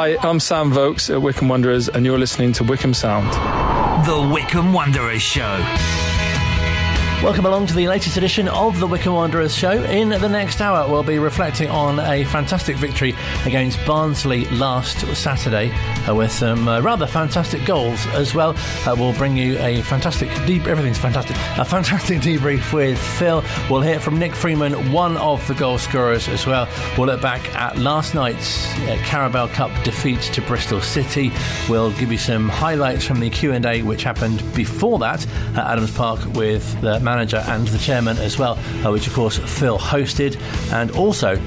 Hi, I'm Sam Vokes at Wycombe Wanderers, and you're listening to Wycombe Sound. The Wycombe Wanderers Show. Welcome along to the latest edition of the Wycombe Wanderers Show. In the next hour, we'll be reflecting on a fantastic victory against Barnsley last Saturday with some rather fantastic goals as well. We'll bring you a fantastic everything's fantastic. A fantastic debrief with Phil. We'll hear from Nick Freeman, one of the goal scorers as well. We'll look back at last night's Carabao Cup defeat to Bristol City. We'll give you some highlights from the Q&A which happened before that at Adams Park with the manager and the chairman as well, which of course Phil hosted, and also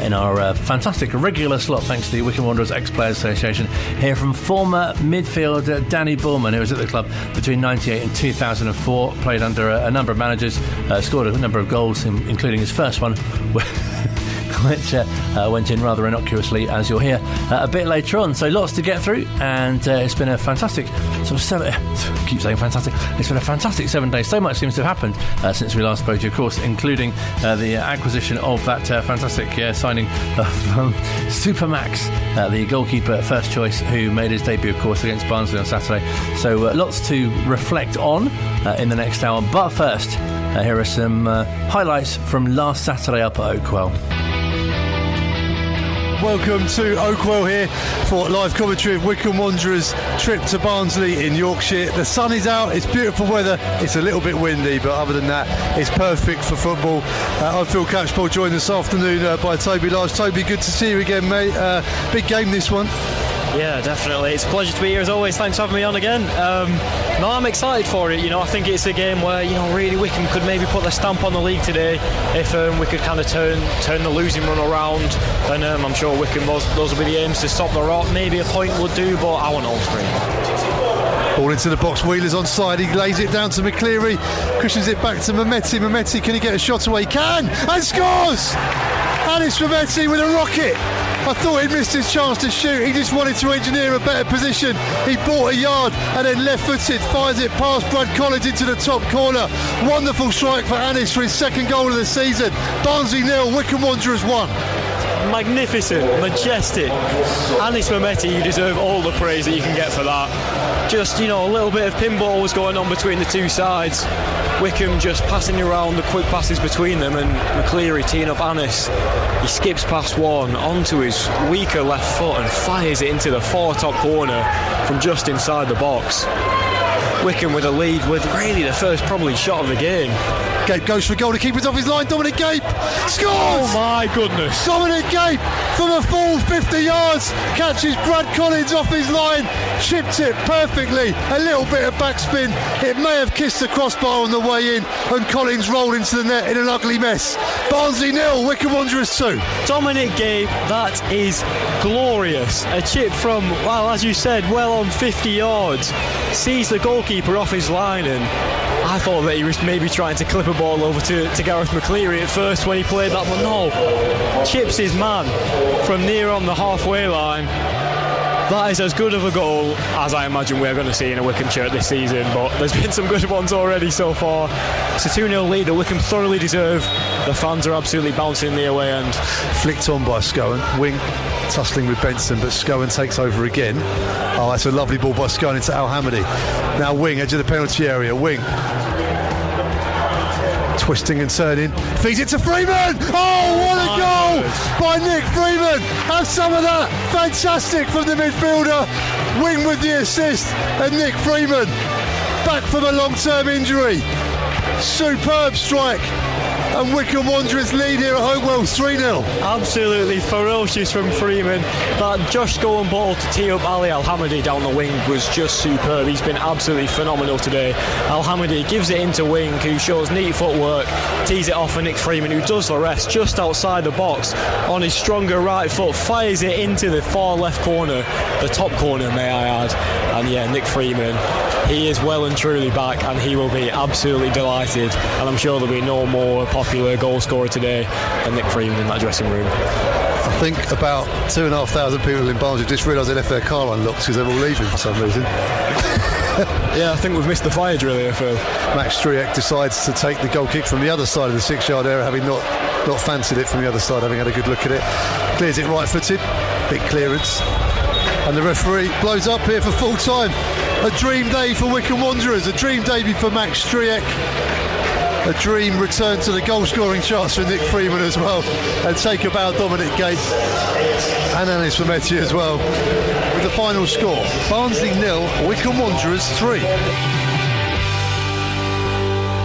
in our fantastic regular slot, thanks to the Wycombe Wanderers Ex-Players Association, hear from former midfielder Dannie Bulman, who was at the club between 1998 and 2004, played under a number of managers, scored a number of goals, including his first one, which went in rather innocuously, as you'll hear a bit later on. So lots to get through, and it's been a fantastic It's been a fantastic 7 days. So much seems to have happened since we last spoke to you, of course, including the acquisition of that fantastic signing of Supermax, the goalkeeper first choice, who made his debut, of course, against Barnsley on Saturday. So lots to reflect on in the next hour. But first, here are some highlights from last Saturday up at Oakwell. Welcome to Oakwell here for live commentary of Wycombe Wanderers' trip to Barnsley in Yorkshire. The sun is out, it's beautiful weather, it's a little bit windy, but other than that, it's perfect for football. I'm Phil Catchpole, joined this afternoon by Toby Large. Toby, good to see you again, mate. Big game, this one. Yeah, definitely. It's a pleasure to be here as always. Thanks for having me on again. No, I'm excited for it. I think it's a game where, really Wycombe could maybe put their stamp on the league today if we could kind of turn the losing run around. Then I'm sure Wycombe, those will be the aims to stop the rot. Maybe a point would do, but I want all three. Ball into the box, Wheeler's onside, he lays it down to McCleary, cushions it back to Mehmeti. Mehmeti, can he get a shot away? He can! And scores! Anis Mehmeti with a rocket. I thought he'd missed his chance to shoot. He just wanted to engineer a better position. He bought a yard and then left-footed, fires it past Brad Collins into the top corner. Wonderful strike for Anis for his second goal of the season. Barnsley 0, Wycombe Wanderers 1. Magnificent, majestic. Anis Mehmeti, you deserve all the praise that you can get for that. Just, a little bit of pinball was going on between the two sides. Wycombe just passing around the quick passes between them, and McCleary teeing up Anis. He skips past one onto his weaker left foot and fires it into the far top corner from just inside the box. Wycombe with a lead with really the first probably shot of the game. Gape goes for goal, the keeper's off his line. Dominic Gape scores! Oh my goodness. Dominic Gape from a full 50 yards catches Brad Collins off his line, chipped it perfectly. A little bit of backspin, it may have kissed the crossbar on the way in, and Collins rolled into the net in an ugly mess. Barnsley 0, Wycombe Wanderers 2. Dominic Gape, that is glorious. A chip from, as you said, well on 50 yards. Sees the goalkeeper off his line, and I thought that he was maybe trying to clip a ball over to Gareth McCleary at first when he played that, but no. Chips his man from near on the halfway line. That is as good of a goal as I imagine we're going to see in a Wycombe shirt this season, but there's been some good ones already so far. It's a 2-0 lead that Wycombe thoroughly deserve. The fans are absolutely bouncing the away end. Flicked on by Scowen. Wing tussling with Benson, but Scowen takes over again. Oh, that's a lovely ball by Scowen into Al Hamidi. Now Wing, edge of the penalty area. Wing twisting and turning, feeds it to Freeman. Oh, what a goal by Nick Freeman. Have some of that. Fantastic from the midfielder. Wing with the assist, and Nick Freeman back from a long-term injury. Superb strike, and Wycombe Wanderers lead here at Hopewell 3-0. Absolutely ferocious from Freeman. That Josh Scowen ball to tee up Ali Al Hamidi down the wing was just superb. He's been absolutely phenomenal today. Al Hamidi gives it into Wing, who shows neat footwork, tees it off for Nick Freeman, who does the rest just outside the box on his stronger right foot, fires it into the far left corner, the top corner may I add. And yeah, Nick Freeman, he is well and truly back, and he will be absolutely delighted, and I'm sure there'll be no more popular goal scorer today than Nick Freeman in that dressing room. I think about 2,500 people in Barnsley just realised they left their car unlocked because they're all leaving for some reason. Yeah, I think we've missed the fire drill here, Phil. Max Struijk decides to take the goal kick from the other side of the 6-yard area, having not fancied it from the other side, having had a good look at it. Clears it right-footed. Big clearance. And the referee blows up here for full time. A dream day for Wycombe Wanderers, a dream debut for Max Striek. A dream return to the goal scoring charts for Nick Freeman as well. And take a bow Dominic Gape and Anis Vermetti as well. With the final score, Barnsley 0, Wycombe Wanderers 3.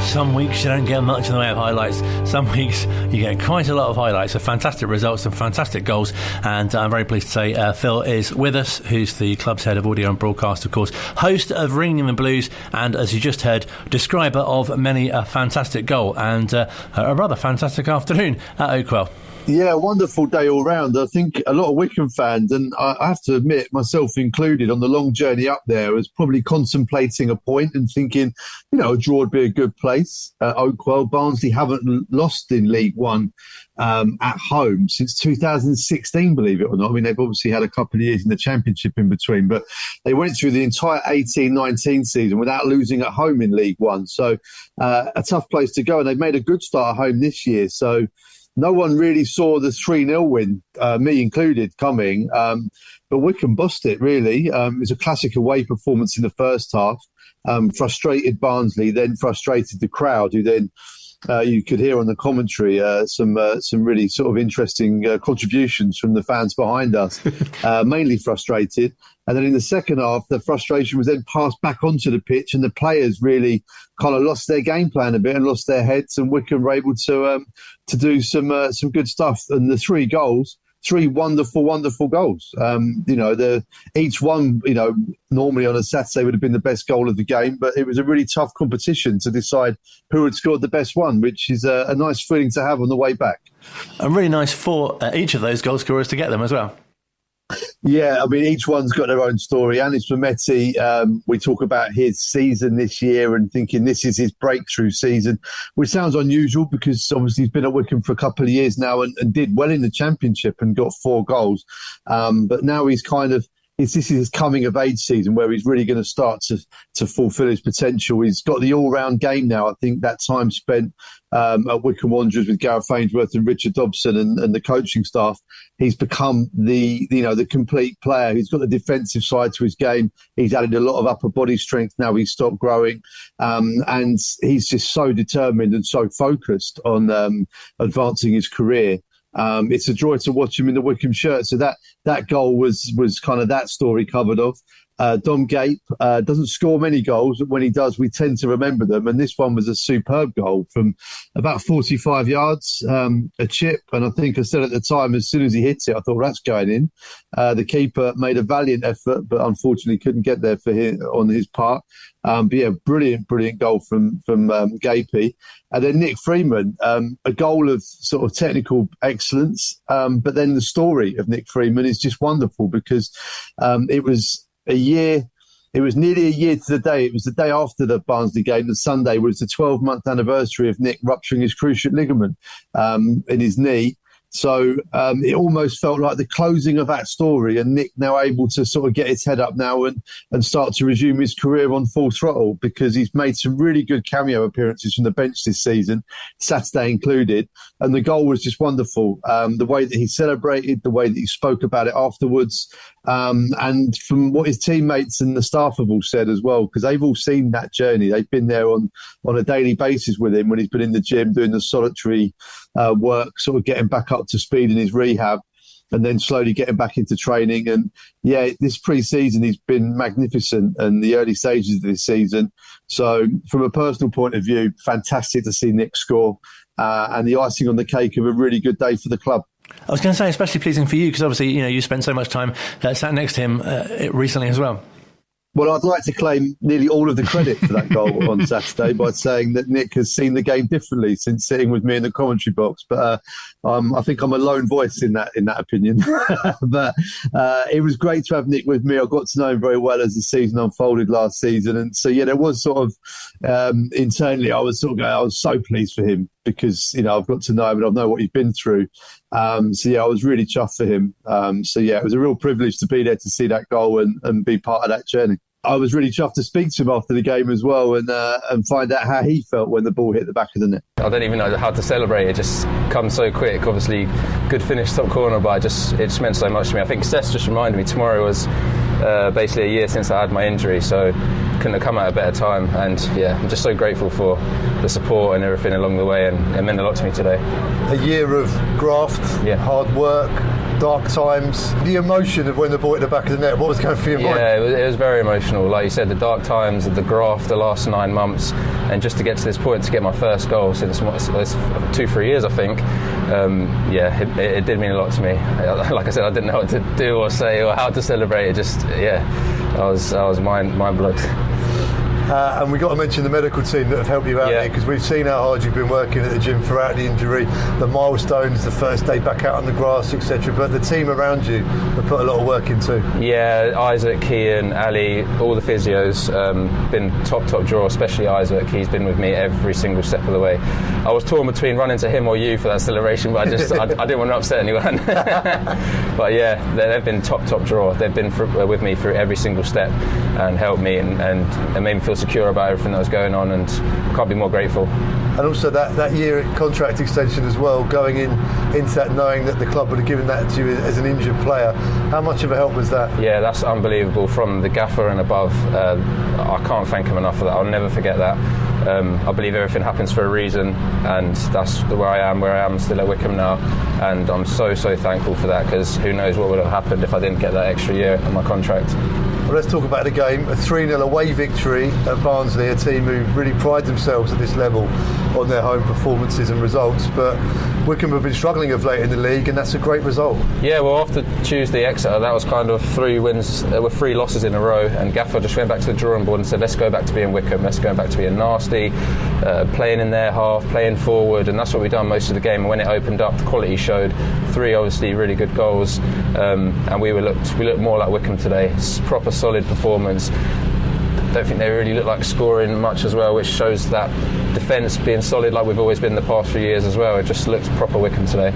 Some weeks you don't get much in the way of highlights. Some weeks you get quite a lot of highlights, of fantastic results and fantastic goals. And I'm very pleased to say Phil is with us, who's the club's head of audio and broadcast, of course, host of Ringing the Blues, and as you just heard, describer of many a fantastic goal and a rather fantastic afternoon at Oakwell. Yeah, wonderful day all round. I think a lot of Wycombe fans, and I have to admit, myself included, on the long journey up there, was probably contemplating a point and thinking, a draw would be a good place at Oakwell. Barnsley haven't lost in League One at home since 2016, believe it or not. I mean, they've obviously had a couple of years in the Championship in between, but they went through the entire 18-19 season without losing at home in League One. So a tough place to go, and they've made a good start at home this year. So no one really saw the 3-0 win, me included, coming. But Wycombe bossed it, really. It was a classic away performance in the first half. Frustrated Barnsley, then frustrated the crowd, who then you could hear on the commentary some really sort of interesting contributions from the fans behind us, mainly frustrated. And then in the second half, the frustration was then passed back onto the pitch, and the players really kind of lost their game plan a bit and lost their heads, and Wycombe were able to do some good stuff. And the 3 goals, 3 wonderful, wonderful goals. Each one, normally on a Saturday would have been the best goal of the game, but it was a really tough competition to decide who had scored the best one, which is a nice feeling to have on the way back. And really nice for each of those goal scorers to get them as well. Yeah, I mean, each one's got their own story. Anis Vermetti, we talk about his season this year and thinking this is his breakthrough season, which sounds unusual because obviously he's been at Wycombe for a couple of years now and did well in the Championship and got 4 goals. But now he's this is his coming of age season where he's really going to start to fulfil his potential. He's got the all-round game now. I think that time spent at Wycombe Wanderers with Gareth Ainsworth and Richard Dobson and the coaching staff, he's become the complete player. He's got the defensive side to his game. He's added a lot of upper body strength now. He's stopped growing, and he's just so determined and so focused on advancing his career. It's a joy to watch him in the Wycombe shirt. So that goal was kind of that story covered off. Dom Gape doesn't score many goals, but when he does, we tend to remember them. And this one was a superb goal from about 45 yards, a chip. And I think I said at the time, as soon as he hits it, I thought, that's going in. The keeper made a valiant effort, but unfortunately couldn't get there for him on his part. But yeah, brilliant goal from Gapey. And then Nick Freeman, a goal of sort of technical excellence. But then the story of Nick Freeman is just wonderful because it was nearly a year to the day. It was the day after the Barnsley game. The Sunday was the 12-month anniversary of Nick rupturing his cruciate ligament in his knee. So it almost felt like the closing of that story, and Nick now able to sort of get his head up now and start to resume his career on full throttle, because he's made some really good cameo appearances from the bench this season, Saturday included, and the goal was just wonderful. The way that he celebrated, the way that he spoke about it afterwards, and from what his teammates and the staff have all said as well, because they've all seen that journey. They've been there on a daily basis with him when he's been in the gym doing the solitary work, sort of getting back up to speed in his rehab and then slowly getting back into training. And yeah, this pre-season he's been magnificent, and the early stages of this season. So from a personal point of view, fantastic to see Nick score, and the icing on the cake of a really good day for the club. I was going to say, especially pleasing for you, because obviously, you spent so much time sat next to him recently as well. Well, I'd like to claim nearly all of the credit for that goal on Saturday by saying that Nick has seen the game differently since sitting with me in the commentary box. But I think I'm a lone voice in that opinion. But it was great to have Nick with me. I got to know him very well as the season unfolded last season. And so, yeah, there was sort of internally, I was sort of going, I was so pleased for him because, I've got to know him and I know what he's been through. So, yeah, I was really chuffed for him. So, yeah, it was a real privilege to be there to see that goal and be part of that journey. I was really chuffed to speak to him after the game as well and find out how he felt when the ball hit the back of the net. I don't even know how to celebrate. It just comes so quick. Obviously, good finish top corner, but it just meant so much to me. I think Seth just reminded me tomorrow was basically a year since I had my injury, so couldn't have come at a better time. And yeah, I'm just so grateful for the support and everything along the way, and it meant a lot to me today. A year of graft, hard work, dark times. The emotion of when the ball hit the back of the net, what was going through your mind? Yeah, it was very emotional. Like you said, the dark times, the graft, the last 9 months, and just to get to this point, to get my first goal since 2-3 years, I think. It did mean a lot to me. Like I said, I didn't know what to do or say or how to celebrate. It just, I was mind blown. And we've got to mention the medical team that have helped you out here, because we've seen how hard you've been working at the gym throughout the injury, the milestones, the first day back out on the grass, etc. But the team around you have put a lot of work into. Yeah, Isaac, Kean, Ali, all the physios, been top drawer, especially Isaac. He's been with me every single step of the way. I was torn between running to him or you for that acceleration, but I didn't want to upset anyone. But yeah, they've been top drawer. They've been with me through every single step and helped me and made me feel secure about everything that was going on, and can't be more grateful. And also that year contract extension as well, going into that knowing that the club would have given that to you as an injured player. How much of a help was that? Yeah, that's unbelievable. From the gaffer and above, I can't thank him enough for that. I'll never forget that. I believe everything happens for a reason, and that's where I am still at Wycombe now, and I'm so thankful for that, because who knows what would have happened if I didn't get that extra year on my contract. Well, let's talk about the game. A 3-0 away victory at Barnsley, a team who really pride themselves at this level on their home performances and results, but Wycombe have been struggling of late in the league, and that's a great result. Yeah, well, after Tuesday Exeter, that was kind of 3 wins, there were 3 losses in a row, and Gaffer just went back to the drawing board and said, let's go back to being Wycombe, let's go back to being nasty, playing in their half, playing forward, and that's what we've done most of the game. And when it opened up, the quality showed. 3 obviously really good goals, and we looked more like Wycombe today. It's proper solid performance. Don't think they really look like scoring much as well, which shows that defence being solid like we've always been the past few years as well. It just looks proper Wycombe today.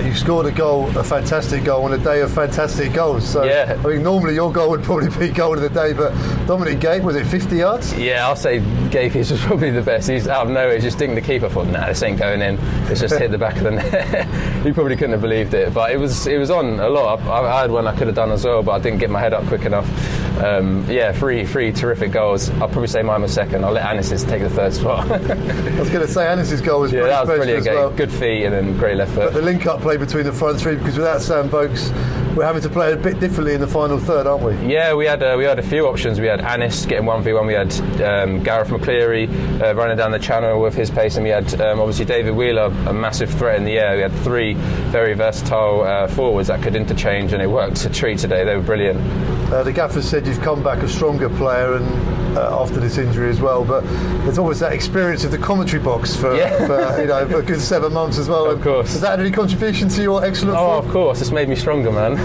You scored a fantastic goal on a day of fantastic goals. So, yeah. I mean, normally your goal would probably be goal of the day, but Dominic Gape, was it 50 yards? Yeah, I'll say Gape's was probably the best. He's out of nowhere, just dinged the keeper. I thought, this ain't going in. It's just hit the back of the net. He probably couldn't have believed it, but it was on a lot. I had one I could have done as well, but I didn't get my head up quick enough. Three terrific goals. I'll probably say mine was second. I'll let Anis's take the third spot. I was going to say Anis's goal was pretty special brilliant as well. Good feet and then great left foot. But the link-up play between the front three, because without Sam Vokes, we're having to play a bit differently in the final third, aren't we? Yeah, we had a few options. We had Anis getting 1v1. We had Gareth McCleary running down the channel with his pace, and we had obviously David Wheeler, a massive threat in the air. We had 3 very versatile forwards that could interchange, and it worked a treat today. They were brilliant. The gaffer said you've come back a stronger player, and after this injury as well, but there's always that experience of the commentary box for a good 7 months as well. Of course. Has that had any contribution to your excellent form? Oh, of course. It's made me stronger, man.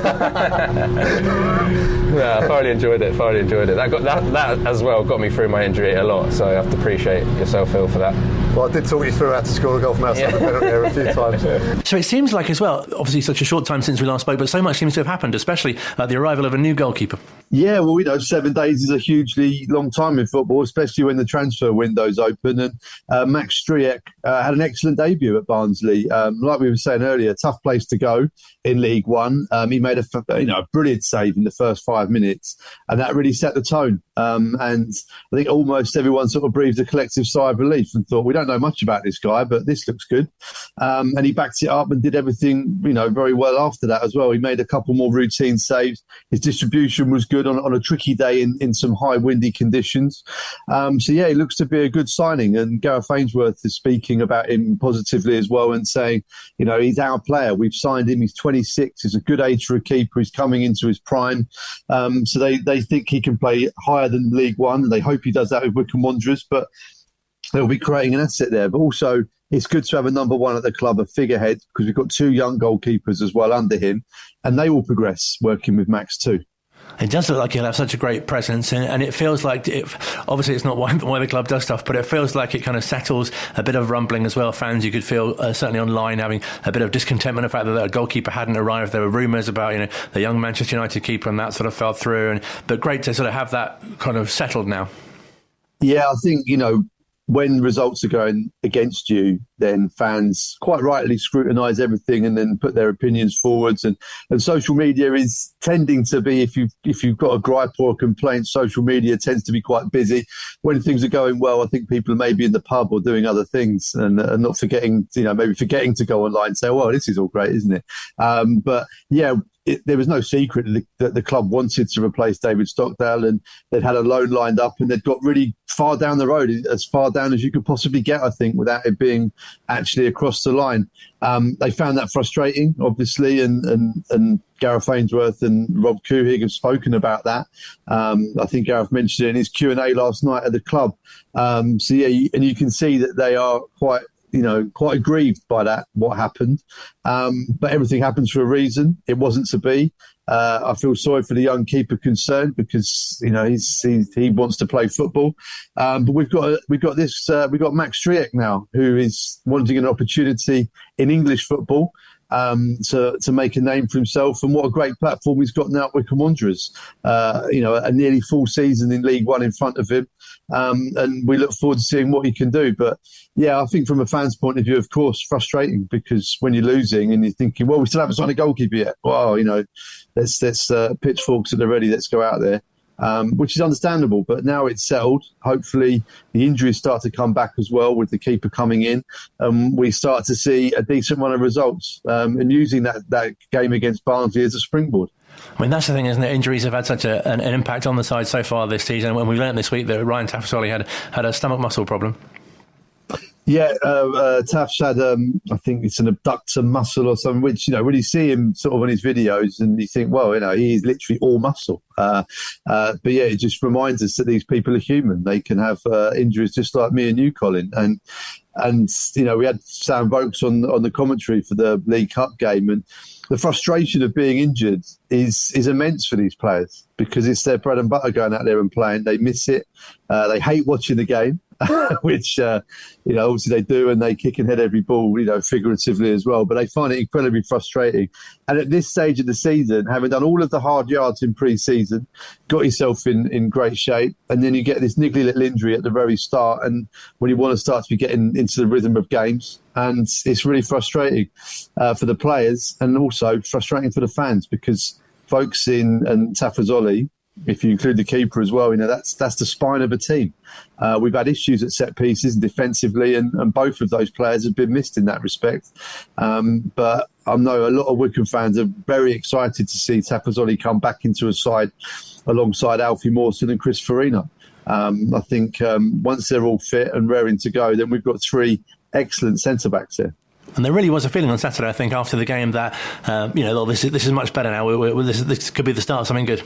I thoroughly enjoyed it. That as well got me through my injury a lot, so I have to appreciate yourself, Phil, for that. Well, I did talk you through how to score a goal from outside the penalty area a few times. So it seems like as well, obviously such a short time since we last spoke, but so much seems to have happened, especially the arrival of a new goalkeeper. Yeah, well, 7 days is a hugely long time in football, especially when the transfer window's open. And Max Striek had an excellent debut at Barnsley. Like we were saying earlier, tough place to go in League One. He made a brilliant save in the first 5 minutes, and that really set the tone. And I think almost everyone sort of breathed a collective sigh of relief and thought, we don't know much about this guy, but this looks good. And he backed it up and did everything, very well after that as well. He made a couple more routine saves. His distribution was good on a tricky day in some high windy conditions. He looks to be a good signing. And Gareth Ainsworth is speaking about him positively as well and saying, he's our player. We've signed him. He's 26. He's a good age for a keeper. He's coming into his prime. So they think he can play higher than League One. And they hope he does that with Wycombe Wanderers, but they'll be creating an asset there. But also, it's good to have a number one at the club, a figurehead, because we've got 2 young goalkeepers as well under him, and they will progress working with Max too. It does look like he'll have such a great presence, and it feels like, obviously it's not why the club does stuff, but it feels like it kind of settles a bit of rumbling as well. Fans, you could feel, certainly online, having a bit of discontentment, the fact that a goalkeeper hadn't arrived. There were rumours about, the young Manchester United keeper, and that sort of fell through. But great to sort of have that kind of settled now. Yeah, I think, when results are going against you, then fans quite rightly scrutinise everything and then put their opinions forwards. And social media is tending to be, if you've got a gripe or a complaint, social media tends to be quite busy. When things are going well, I think people are maybe in the pub or doing other things and not forgetting, maybe forgetting to go online and say, well, this is all great, isn't it? But yeah, there was no secret that the club wanted to replace David Stockdale, and they'd had a loan lined up and they'd got really far down the road, as far down as you could possibly get, I think, without it being actually across the line. They found that frustrating, obviously, and Gareth Ainsworth and Rob Couhig have spoken about that. I think Gareth mentioned it in his Q&A last night at the club. And you can see that they are quite aggrieved by that, what happened. But everything happens for a reason. It wasn't to be. I feel sorry for the young keeper concerned because, he wants to play football. But we've got Max Striek now, who is wanting an opportunity in English football. To make a name for himself, and what a great platform he's got now at Wycombe Wanderers. A nearly full season in League One in front of him, and we look forward to seeing what he can do. But yeah, I think from a fan's point of view, of course, frustrating because when you're losing and you're thinking, well, we still haven't signed a goalkeeper yet. Well, let's pitchforks at the ready. Let's go out there. Which is understandable, but now it's settled. Hopefully the injuries start to come back as well with the keeper coming in. We start to see a decent run of results and using that game against Barnsley as a springboard. I mean, that's the thing, isn't it? Injuries have had such an impact on the side so far this season. When we learned this week that Ryan Taffasoli had a stomach muscle problem. Yeah, Taff's had, I think it's an abductor muscle or something, which, when you see him sort of on his videos and you think, well, he is literally all muscle. But yeah, it just reminds us that these people are human. They can have injuries just like me and you, Colin. And we had Sam Vokes on the commentary for the League Cup game, and the frustration of being injured is immense for these players because it's their bread and butter going out there and playing. They miss it. They hate watching the game. Which, obviously they do, and they kick and head every ball, figuratively as well. But they find it incredibly frustrating. And at this stage of the season, having done all of the hard yards in pre-season, got yourself in great shape, and then you get this niggly little injury at the very start, and when you want to start to be getting into the rhythm of games, and it's really frustrating for the players, and also frustrating for the fans because folks and Taffasoli, if you include the keeper as well, that's the spine of a team. We've had issues at set pieces and defensively, and both of those players have been missed in that respect. But I know a lot of Wycombe fans are very excited to see Taffasoli come back into a side alongside Alfie Mawson and Chris Farina. I think once they're all fit and raring to go, then we've got three excellent centre-backs there. And there really was a feeling on Saturday, I think, after the game that, this is much better now. This could be the start of something good.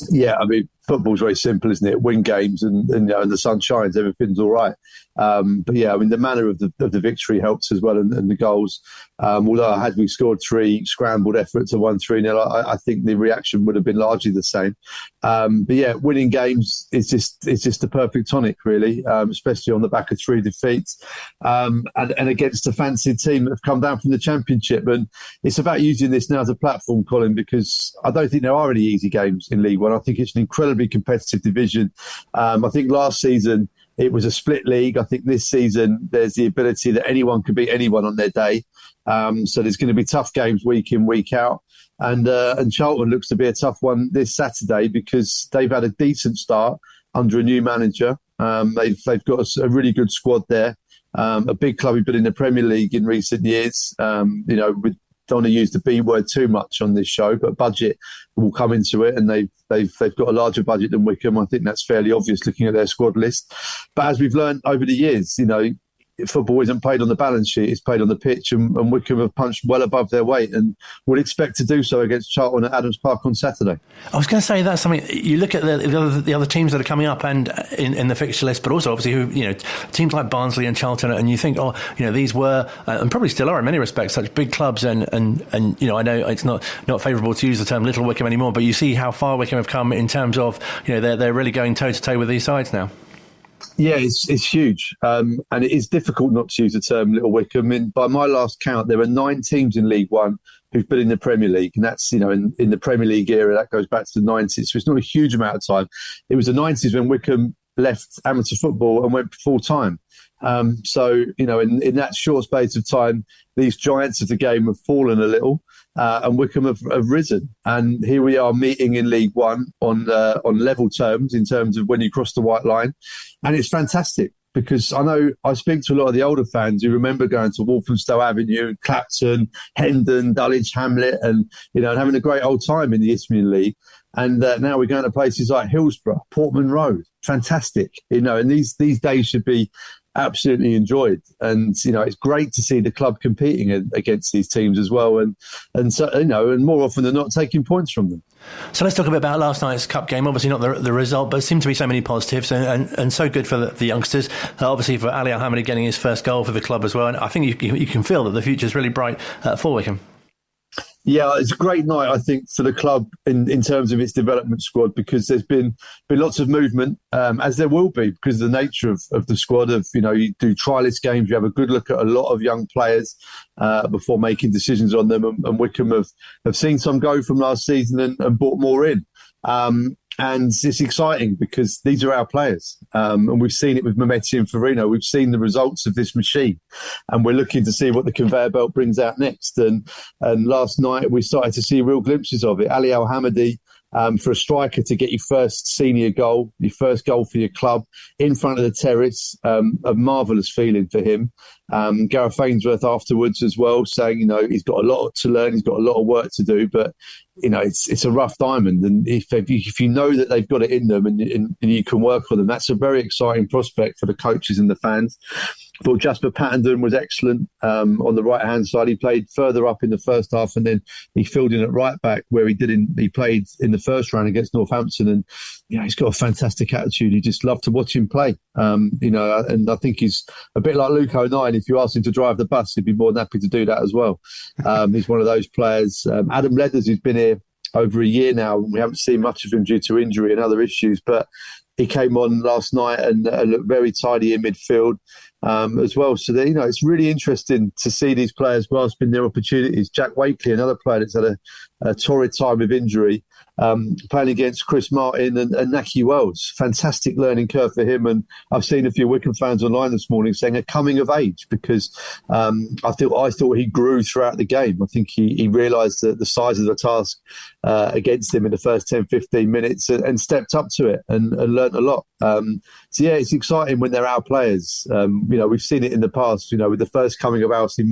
Yeah, I mean, football's very simple, isn't it? Win games and the sun shines, everything's all right. But yeah, I mean, the manner of the victory helps as well, and the goals. Although had we scored three scrambled efforts of 1-3-0, I think the reaction would have been largely the same. But yeah, winning games is just the perfect tonic, really, especially on the back of three defeats and against a fancied team that have come down from the Championship. And it's about using this now as a platform, Colin, because I don't think there are any easy games in League One. I think it's an incredibly competitive division. I think last season it was a split league. I think this season there's the ability that anyone can beat anyone on their day. So there's going to be tough games week in, week out. And Charlton looks to be a tough one this Saturday because they've had a decent start under a new manager. They've got a really good squad there. A big club who've been in the Premier League in recent years. Don't want to use the B word too much on this show, but budget will come into it, and they've got a larger budget than Wycombe. I think that's fairly obvious looking at their squad list. But as we've learned over the years, football isn't played on the balance sheet, it's played on the pitch, and Wycombe have punched well above their weight and would expect to do so against Charlton at Adams Park on Saturday. I was going to say that's something. You look at the other teams that are coming up and in the fixture list, but also obviously teams like Barnsley and Charlton, and you think, these were and probably still are in many respects such big clubs, and I know it's not favourable to use the term Little Wycombe anymore, but you see how far Wycombe have come in terms of they're really going toe to toe with these sides now. Yeah, it's huge, and it is difficult not to use the term Little Wycombe. I mean, by my last count, there are 9 teams in League One who've been in the Premier League, and that's in the Premier League era that goes back to the 90s. So it's not a huge amount of time. It was the 90s when Wycombe left amateur football and went full time. So in that short space of time, these giants of the game have fallen a little, and Wycombe have risen. And here we are meeting in League One on level terms in terms of when you cross the white line, and it's fantastic. Because I know I speak to a lot of the older fans who remember going to Walthamstow Avenue, Clapton, Hendon, Dulwich Hamlet, and having a great old time in the Isthmian League. And now we're going to places like Hillsborough, Portman Road, fantastic. And these days should be absolutely enjoyed. And it's great to see the club competing against these teams as well, and so and more often than not taking points from them. So let's talk a bit about last night's cup game. Obviously not the result, but there seemed to be so many positives and so good for the youngsters. Obviously for Ali Al-Hamadi getting his first goal for the club as well, and I think you can feel that the future is really bright for Wycombe. Yeah, it's a great night, I think, for the club in terms of its development squad, because there's been lots of movement, as there will be, because of the nature of the squad. You do trialist games, you have a good look at a lot of young players before making decisions on them, and Wycombe have seen some go from last season and brought more in. And it's exciting because these are our players. And we've seen it with Mehmeti and Farino. We've seen the results of this machine. And we're looking to see what the conveyor belt brings out next. And last night we started to see real glimpses of it. Ali Al-Hamadi, for a striker to get your first senior goal, your first goal for your club in front of the terrace, a marvellous feeling for him. Gareth Ainsworth afterwards as well, saying, he's got a lot to learn, he's got a lot of work to do, but it's a rough diamond, and if you know that they've got it in them and you can work on them, that's a very exciting prospect for the coaches and the fans. I thought Jasper Pattendon was excellent on the right hand side. He played further up in the first half, and then he filled in at right back where he played in the first round against Northampton, and he's got a fantastic attitude. You just love to watch him play. And I think he's a bit like Luke O'Nien. If you asked him to drive the bus, he'd be more than happy to do that as well. He's one of those players. Adam Leathers, who's been here over a year now, we haven't seen much of him due to injury and other issues, but he came on last night and looked very tidy in midfield as well. So it's really interesting to see these players grasping their opportunities. Jack Wakely, another player that's had a torrid time of injury, playing against Chris Martin and Naki Wells. Fantastic learning curve for him. And I've seen a few Wycombe fans online this morning saying a coming of age, because I thought he grew throughout the game. I think he realised the size of the task against him in the first 10, 15 minutes and stepped up to it and learnt a lot. So it's exciting when they're our players. We've seen it in the past, with the first coming of Alfie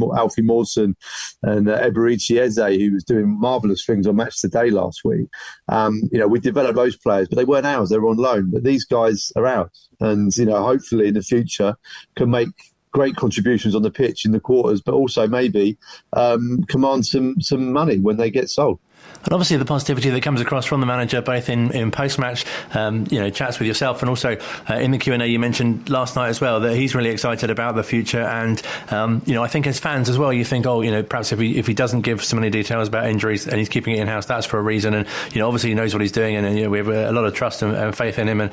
Mawson and Eberici Eze, who was doing marvellous things on Match Today last week. We developed those players, but they weren't ours. They were on loan. But these guys are ours. And, hopefully in the future can make great contributions on the pitch in the quarters, but also maybe command some money when they get sold. And obviously the positivity that comes across from the manager, both in post-match, chats with yourself, and also in the Q&A you mentioned last night as well, that he's really excited about the future. And, I think as fans as well, you think, perhaps if he doesn't give so many details about injuries and he's keeping it in-house, that's for a reason. And, obviously he knows what he's doing, and we have a lot of trust and faith in him. And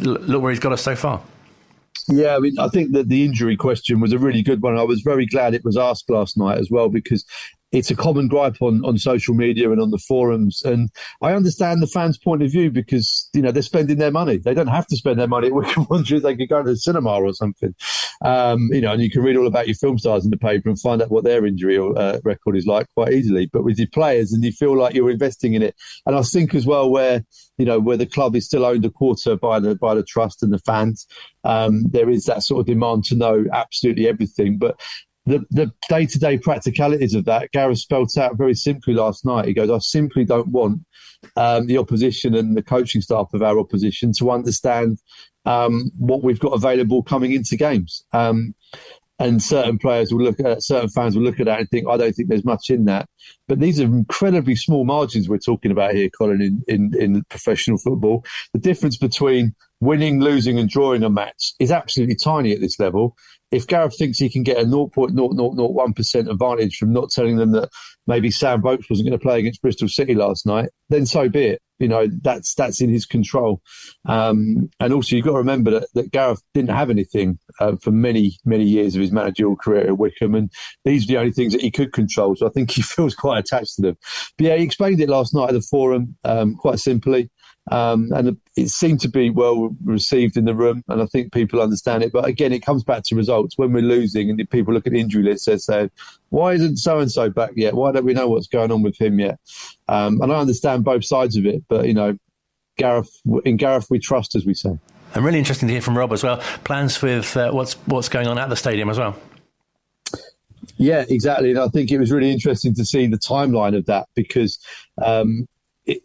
look where he's got us so far. Yeah, I think that the injury question was a really good one. I was very glad it was asked last night as well, because it's a common gripe on social media and on the forums. And I understand the fans' point of view, because, they're spending their money. They don't have to spend their money at Wycombe Wanderers. They could go to the cinema or something. And you can read all about your film stars in the paper and find out what their injury record is like quite easily. But with your players, and you feel like you're investing in it. And I think as well where the club is still owned a quarter by the trust and the fans, there is that sort of demand to know absolutely everything. But the day-to-day practicalities of that, Gareth spelled out very simply last night. He goes, I simply don't want the opposition and the coaching staff of our opposition to understand what we've got available coming into games. And certain players will certain fans will look at that and think, I don't think there's much in that. But these are incredibly small margins we're talking about here, Colin, in professional football. The difference between winning, losing and drawing a match is absolutely tiny at this level. If Gareth thinks he can get a 0.0001% advantage from not telling them that maybe Sam Vokes wasn't going to play against Bristol City last night, then so be it. That's in his control. And also, you've got to remember that Gareth didn't have anything for many, many years of his managerial career at Wycombe, and these are the only things that he could control. So I think he feels quite attached to them. But yeah, he explained it last night at the forum quite simply. And it seemed to be well received in the room, and I think people understand it. But again, it comes back to results. When we're losing and people look at the injury list, they're saying, why isn't so-and-so back yet? Why don't we know what's going on with him yet? And I understand both sides of it, but, in Gareth we trust, as we say. And really interesting to hear from Rob as well. Plans with what's going on at the stadium as well. Yeah, exactly. And I think it was really interesting to see the timeline of that, because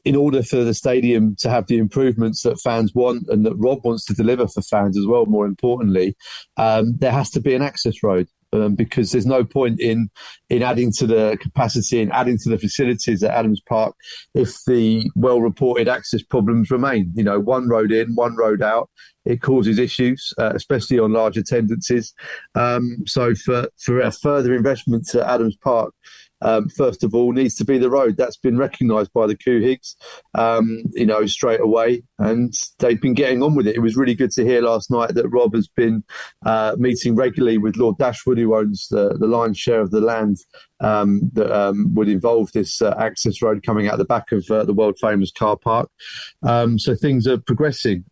in order for the stadium to have the improvements that fans want and that Rob wants to deliver for fans as well, more importantly, there has to be an access road. Because there's no point in adding to the capacity and adding to the facilities at Adams Park if the well-reported access problems remain. One road in, one road out, it causes issues, especially on large attendances. So for a further investment to Adams Park, first of all, needs to be the road. That's been recognised by the Couhigs, straight away, and they've been getting on with it. It was really good to hear last night that Rob has been meeting regularly with Lord Dashwood, who owns the lion's share of the land that would involve this access road coming out the back of the world-famous car park. So things are progressing.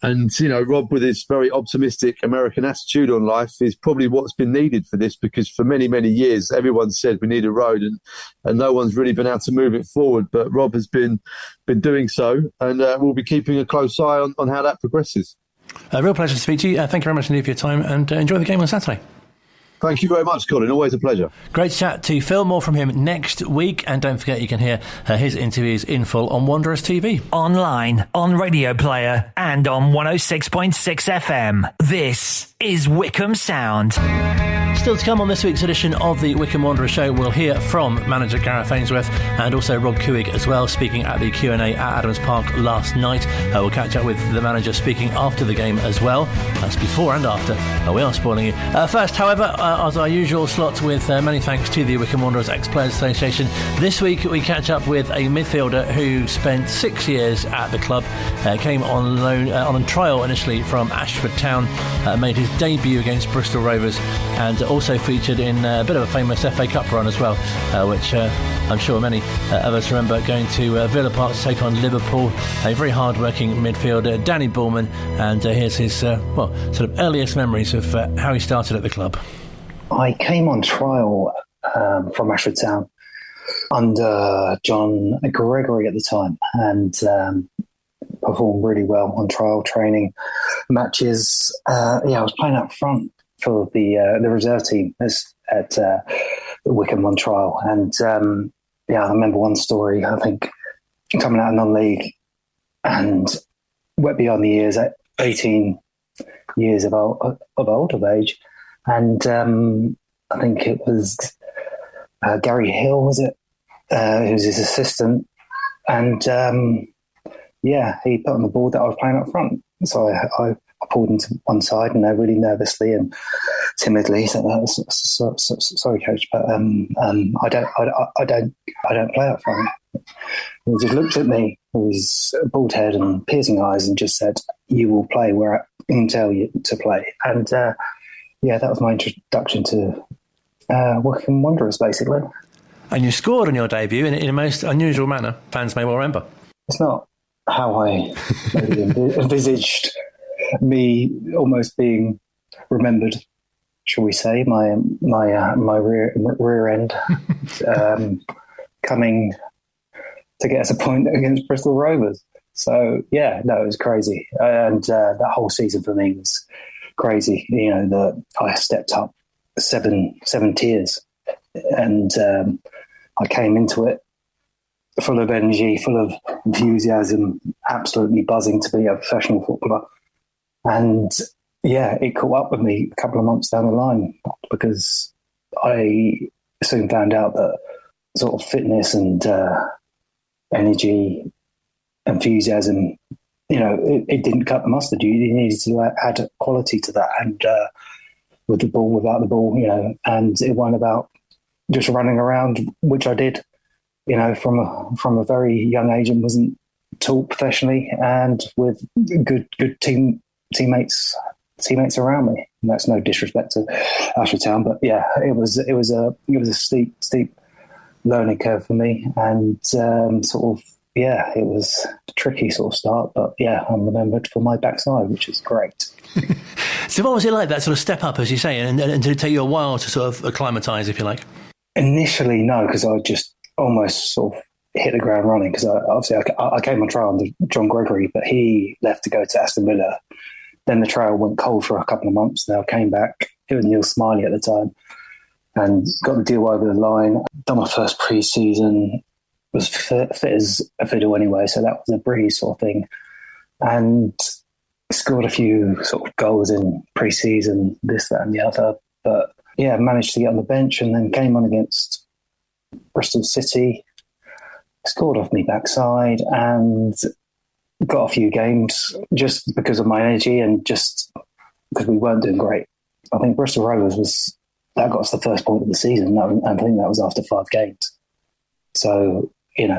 And, Rob, with his very optimistic American attitude on life, is probably what's been needed for this, because for many, many years, everyone said we need a road and no one's really been able to move it forward. But Rob has been doing so, and we'll be keeping a close eye on how that progresses. A real pleasure to speak to you. Thank you very much indeed for your time, and enjoy the game on Saturday. Thank you very much, Colin. Always a pleasure. Great chat to Phil. More from him next week. And don't forget, you can hear his interviews in full on Wanderers TV. Online, on Radio Player, and on 106.6 FM. This is Wycombe Sound. Still to come on this week's edition of the Wycombe Wanderers Show, we'll hear from manager Gareth Ainsworth and also Rob Couhig as well, speaking at the Q&A at Adams Park last night. We'll catch up with the manager speaking after the game as well. That's before and after. We are spoiling you. First, however, as our usual slot, with many thanks to the Wycombe Wanderers Ex-Players Association, this week we catch up with a midfielder who spent 6 years at the club, came on loan, on a trial initially from Ashford Town, made his debut against Bristol Rovers, and also featured in a bit of a famous FA Cup run as well, which I'm sure many of us remember, going to Villa Park to take on Liverpool. A very hard-working midfielder, Dannie Bulman, and here's his sort of earliest memories of how he started at the club. I came on trial from Ashford Town under John Gregory at the time, and performed really well on trial training matches. I was playing up front for the reserve team at the Wycombe on trial, and I remember one story. I think coming out of non-league and wet beyond the years at 18 years of age, and I think it was Gary Hill, was it? Who was his assistant, and he put on the board that I was playing up front. So I pulled him to one side, and really nervously and timidly said, "Sorry, coach, but I don't play up front." He just looked at me with his bald head and piercing eyes and just said, "You will play where I can tell you to play." And that was my introduction to Wycombe Wanderers, basically. And you scored on your debut in a most unusual manner. Fans may well remember. It's not how I maybe envisaged me almost being remembered, shall we say? My rear end coming to get us a point against Bristol Rovers. So it was crazy, and that whole season for me was crazy. That I stepped up seven tiers, and I came into it full of energy, full of enthusiasm, absolutely buzzing to be a professional footballer. And yeah, it caught up with me a couple of months down the line because I soon found out that sort of fitness and energy, enthusiasm, it didn't cut the mustard. You needed to add quality to that, and with the ball, without the ball, and it wasn't about just running around, which I did, from a very young age and wasn't taught professionally, and with good teammates around me. And that's no disrespect to Ashford, but yeah, it was a steep learning curve for me, and it was a tricky sort of start, but yeah, I'm remembered for my backside, which is great. So what was it like, that sort of step up, as you say, and did it take you a while to sort of acclimatise, if you like? Initially, no, because I just almost sort of hit the ground running, because I came on trial under John Gregory, but he left to go to Aston Villa. Then the trial went cold for a couple of months. Then I came back. It was Neil Smiley at the time, and got the deal over the line. Done my first pre-season. Was fit as a fiddle anyway, so that was a breeze sort of thing. And scored a few sort of goals in pre-season, this, that and the other. But yeah, managed to get on the bench and then came on against Bristol City, scored off me backside and got a few games just because of my energy and just because we weren't doing great. I think Bristol Rovers that got us the first point of the season. I think that was after 5 games. So,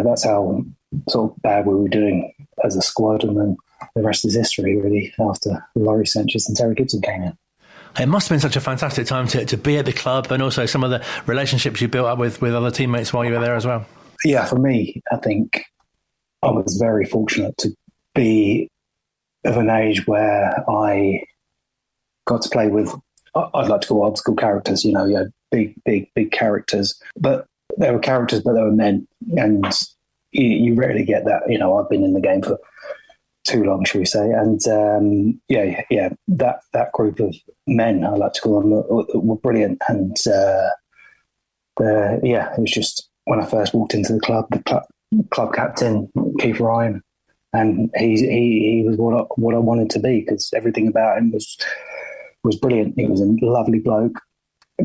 that's how sort of bad we were doing as a squad, and then the rest is history, really, after Laurie Sanchez and Terry Gibson came in. It must have been such a fantastic time to be at the club, and also some of the relationships you built up with other teammates while you were there as well. Yeah, for me, I think I was very fortunate to be of an age where I got to play with, I'd like to call old school characters, big characters. But they were characters, but they were men. And you rarely get that. I've been in the game for too long, shall we say. And that group of men, I like to call them, were brilliant. And it was just when I first walked into the club captain, Keith Ryan, and he was what I wanted to be, because everything about him was brilliant. He was a lovely bloke,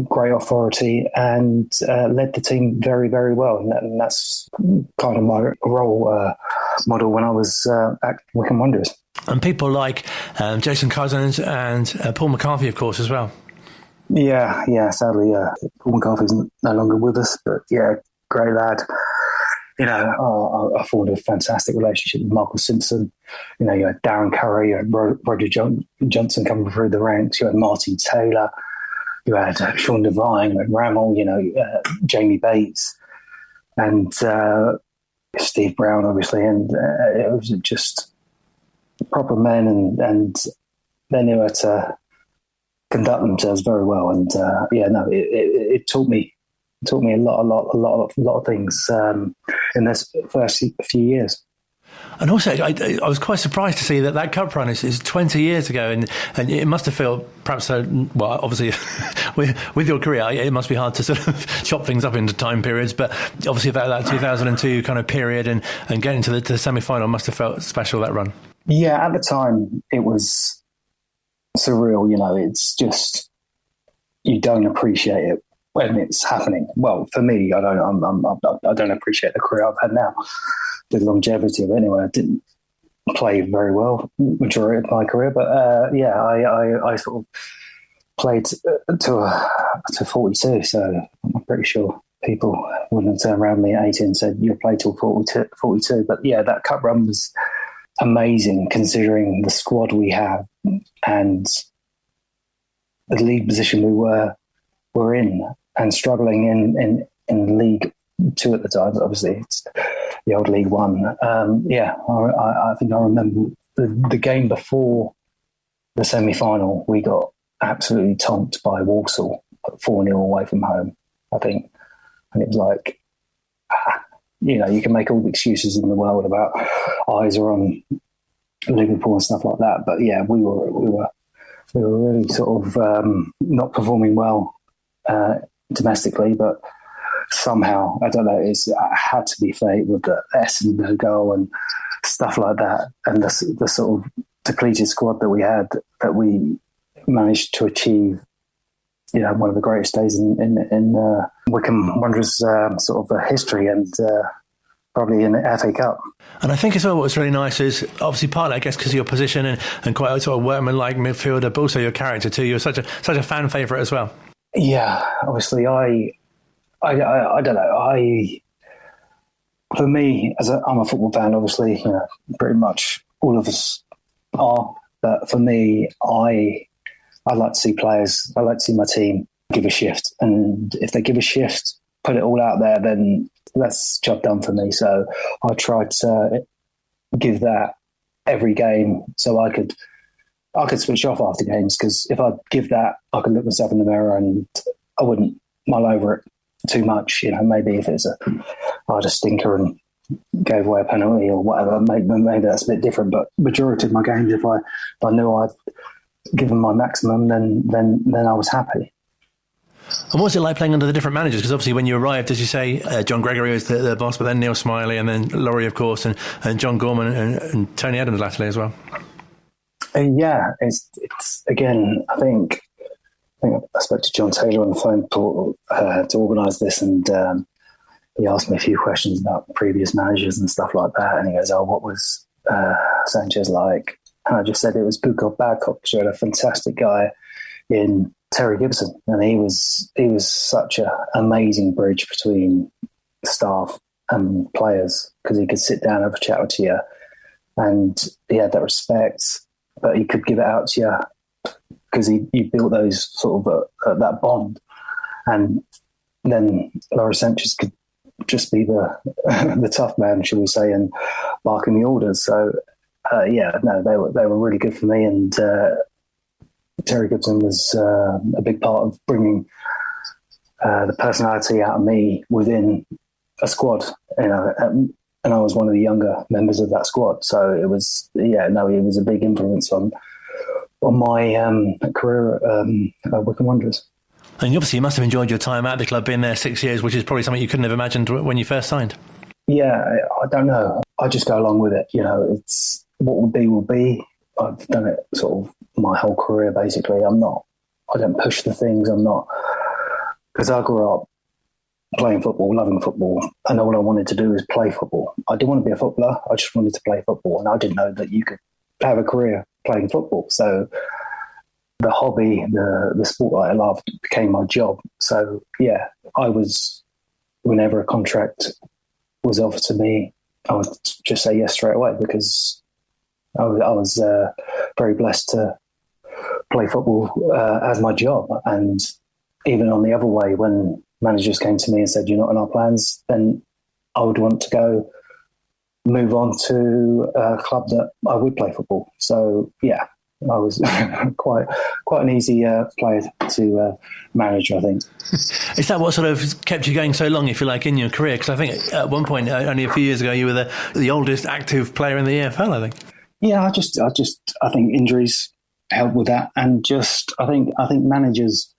great authority, and led the team very, very well. And that's kind of my role model when I was at Wycombe Wanderers. And people like Jason Cousins and Paul McCarthy, of course, as well. Yeah. Sadly, Paul McCarthy's no longer with us, but yeah, great lad. I formed a fantastic relationship with Michael Simpson. You had Darren Curry, you had Roger Johnson coming through the ranks, you had Martin Taylor, you had Sean Devine, you had Rammel, Jamie Bates, and Steve Brown, obviously. And it was just proper men, and they knew how to conduct themselves very well. And it taught me a lot of things in this first few years. And also, I was quite surprised to see that cup run is 20 years ago, and it must have felt perhaps so. Well, obviously, with your career, it must be hard to sort of chop things up into time periods. But obviously, that 2002 kind of period and getting to the semi-final must have felt special, that run. Yeah, at the time it was surreal. It's just you don't appreciate it when it's happening. Well, for me, I don't appreciate the career I've had now, the longevity of it. Anyway, I didn't play very well majority of my career, but I sort of played to 42. So I'm pretty sure people wouldn't have turned around me at 18 and said you'll play till 42. But yeah, that cup run was amazing considering the squad we have and the league position we were in, and struggling in League 2 at the time. Obviously, it's the old League 1. I think I remember the game before the semi-final. We got absolutely tonked by Walsall, 4-0 away from home, I think. And it was like, you can make all the excuses in the world about eyes are on Liverpool and stuff like that. But yeah, we were really sort of not performing well domestically, but somehow, I don't know, it had to be fate with the Essendon goal and stuff like that, and the sort of depleted squad that we had, that we managed to achieve, one of the greatest days in Wycombe Wanderers sort of history, and probably in the FA Cup. And I think as well, what's really nice is obviously partly, I guess, because of your position and quite a sort of workman-like midfielder, but also your character too. You're such a fan favourite as well. Yeah, obviously, I don't know. For me, I'm a football fan. Obviously, pretty much all of us are. But for me, I like to see players. I like to see my team give a shift, and if they give a shift, put it all out there, then that's job done for me. So I tried to give that every game, so I could switch off after games, because if I give that, I could look myself in the mirror and I wouldn't mull over it too much. Maybe if it's I had a stinker and gave away a penalty or whatever, maybe that's a bit different. But majority of my games, if I knew I'd given my maximum, then I was happy. And what's it like playing under the different managers? Because obviously when you arrived, as you say, John Gregory was the boss, but then Neil Smiley and then Laurie, of course, and John Gorman and Tony Adams latterly as well. Yeah, it's again, I think I spoke to John Taylor on the phone to organise this, and he asked me a few questions about previous managers and stuff like that. And he goes, "Oh, what was Sanchez like?" And I just said it was good cop, bad cop. She had a fantastic guy in Terry Gibson, and he was such an amazing bridge between staff and players, because he could sit down and have a chat with you, and he had that respect, but he could give it out to you because he built those sort of that bond. And then Laurie Sanchez could just be the tough man, shall we say, and barking the orders. So they were really good for me, and Terry Gibson was a big part of bringing the personality out of me within a squad, and I was one of the younger members of that squad. So it was, he was a big influence on my career at Wycombe Wanderers. And obviously you must have enjoyed your time at the club, being there 6 years, which is probably something you couldn't have imagined when you first signed. Yeah, I don't know. I just go along with it. It's what will be will be. I've done it sort of my whole career, basically. I don't push the things. I'm not, because I grew up playing football, loving football, and all I wanted to do was play football. I didn't want to be a footballer. I just wanted to play football, and I didn't know that you could have a career playing football. So the hobby, the sport that I loved became my job. So yeah, whenever a contract was offered to me, I would just say yes straight away, because I was very blessed to play football as my job. And even on the other way, when managers came to me and said, "You're not in our plans," then I would want to move on to a club that I would play football. So yeah, I was quite an easy player to manage, I think. Is that what sort of kept you going so long, if you like, in your career? Because I think at one point, only a few years ago, you were the oldest active player in the EFL, I think. Yeah, I think injuries help with that, and I think managers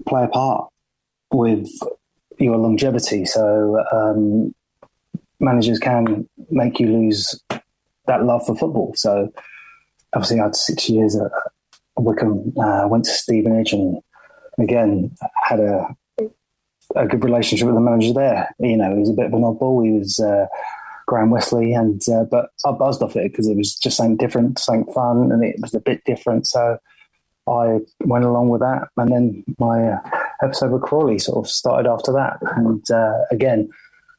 play a part with your longevity. So managers can make you lose that love for football. So obviously I had 6 years at Wycombe, went to Stevenage, and again had a good relationship with the manager there. He was a bit of an oddball. He was Graham Wesley, and but I buzzed off it because it was just something different, something fun, and it was a bit different. So I went along with that, and then my episode with Crawley sort of started after that. And again,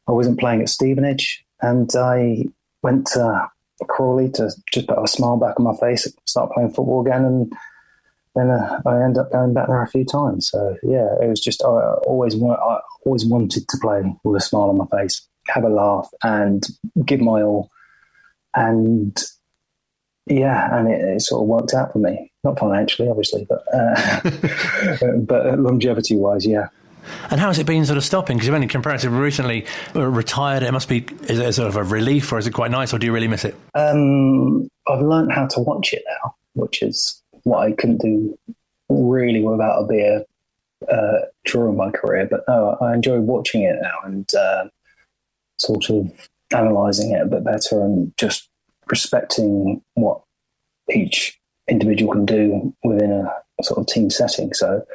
I wasn't playing at Stevenage, and I went to Crawley to just put a smile back on my face, start playing football again, and then I ended up going back there a few times. So yeah, it was just I always wanted to play with a smile on my face, have a laugh, and give my all. And yeah, and it sort of worked out for me. Not financially, obviously, but but longevity-wise, yeah. And how has it been sort of stopping? Because you've only comparatively recently retired. It must be, is it sort of a relief, or is it quite nice, or do you really miss it? I've learned how to watch it now, which is what I couldn't do really without a beer during my career. But no, I enjoy watching it now and sort of analysing it a bit better and just respecting what each individual can do within a sort of team setting. So,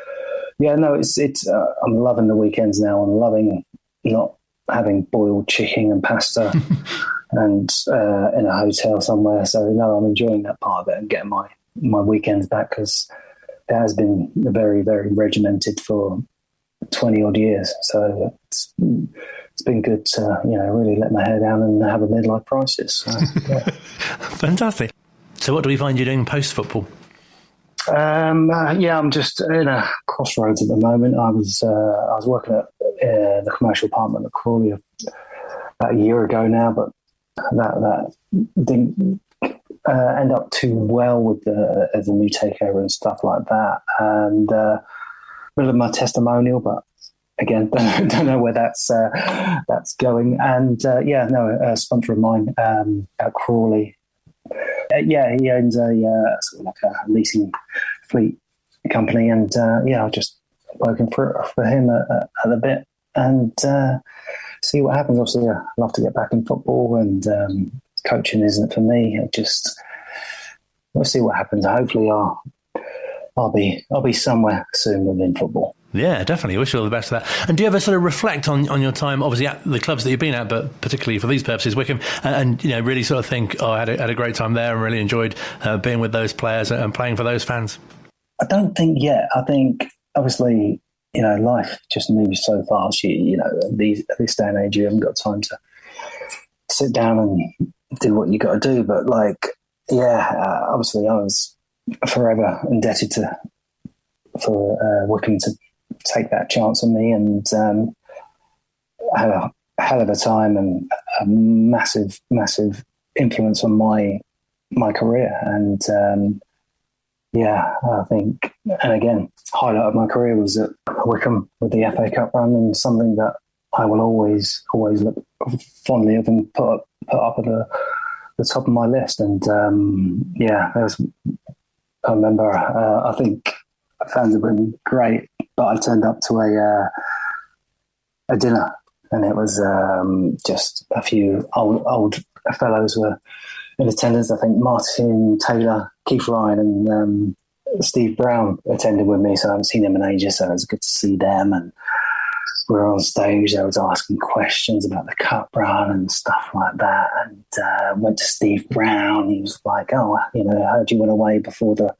yeah, no, it's. I'm loving the weekends now. I'm loving not having boiled chicken and pasta and in a hotel somewhere. So, no, I'm enjoying that part of it and getting my weekends back, because it has been very, very regimented for 20 odd years. So it's been good to, really let my hair down and have a midlife crisis. So, yeah. Fantastic. So what do we find you doing post-football? I'm just in a crossroads at the moment. I was working at the commercial department at Crawley about a year ago now, but that didn't end up too well with the new takeover and stuff like that. And middle of my testimonial, but again, don't know where that's going. And a sponsor of mine at Crawley. He owns a sort of like a leasing fleet company, and I've just working for him at the bit and see what happens. Obviously, I love to get back in football, and coaching isn't for me. We'll see what happens. Hopefully, I'll be somewhere soon within football. Yeah, definitely. Wish you all the best for that. And do you ever sort of reflect on your time, obviously at the clubs that you've been at, but particularly for these purposes, Wycombe, and really sort of think, I had a great time there and really enjoyed being with those players and playing for those fans? I don't think yet. I think obviously, life just moves so fast. At this day and age, you haven't got time to sit down and do what you got to do. But obviously, I was forever indebted for Wycombe to take that chance on me, and had a hell of a time and a massive, massive influence on my career. And I think, and again, highlight of my career was at Wycombe with the FA Cup run, and something that I will always look fondly of and put up at the top of my list. And I remember, I think fans have been great, but I turned up to a dinner, and it was just a few old fellows were in attendance. I think Martin Taylor, Keith Ryan, and Steve Brown attended with me, so I haven't seen them in ages, so it was good to see them. And we were on stage, I was asking questions about the cup run and stuff like that, and went to Steve Brown. He was like, I heard you went away before the